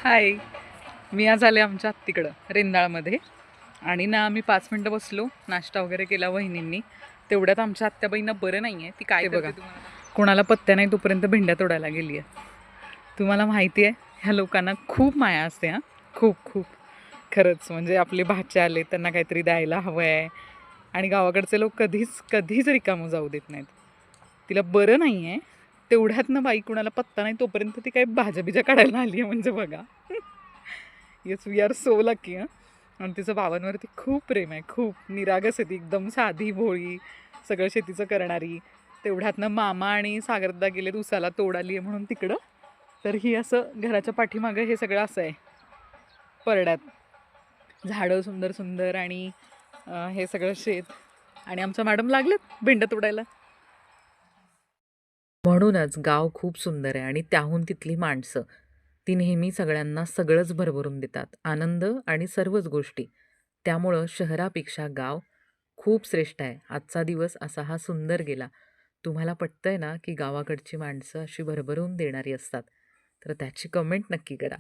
हाय. मी आज आले आमच्या आत्तीकडं रेंदाळमध्ये आणि ना आम्ही 5 मिनटं बसलो, नाश्ता वगैरे केला वहिनींनी. तेवढ्यात आमच्या आत्याबाईंना बरं नाही आहे. ती काय बघा, कोणाला पत्त्या नाही तोपर्यंत भेंड्या तोडायला गेली आहे. तुम्हाला माहिती आहे ह्या लोकांना खूप माया असते. हां, खूप खूप खरंच. म्हणजे आपले भाचे आले, त्यांना काहीतरी द्यायला हवं आहे. आणि गावाकडचे लोक कधीच कधीच रिकामं जाऊ देत नाहीत. तिला बरं नाही आहे, तेवढ्यातनं बाई कुणाला पत्ता नाही तोपर्यंत ती काही भाज्या बिज्या काढायला आली आहे. म्हणजे बघा, yes we are so lucky. हां. आणि तिचं बाबांवरती खूप प्रेम आहे, खूप निरागस आहे ती, एकदम साधी भोळी, सगळं शेतीचं करणारी. तेवढ्यातनं मामा आणि सागरदा गेलेत उसाला तोड आली आहे म्हणून तिकडं. तर ही असं घराच्या पाठीमागं हे सगळं असं आहे, परड्यात झाडं सुंदर सुंदर आणि हे सगळं शेत. आणि आमच्या मॅडम लागलेत भेंड तोडायला. म्हणूनच गाव खूप सुंदर आहे आणि त्याहून तिथली माणसं. ती नेहमी सगळ्यांना सगळंच भरभरून देतात. आनंद आणि सर्वच गोष्टी. त्यामुळं शहरापेक्षा गाव खूप श्रेष्ठ आहे. आजचा दिवस असा हा सुंदर गेला. तुम्हाला पटतंय ना, की गावाकडची माणसं अशी भरभरून देणारी असतात? तर त्याची कमेंट नक्की करा.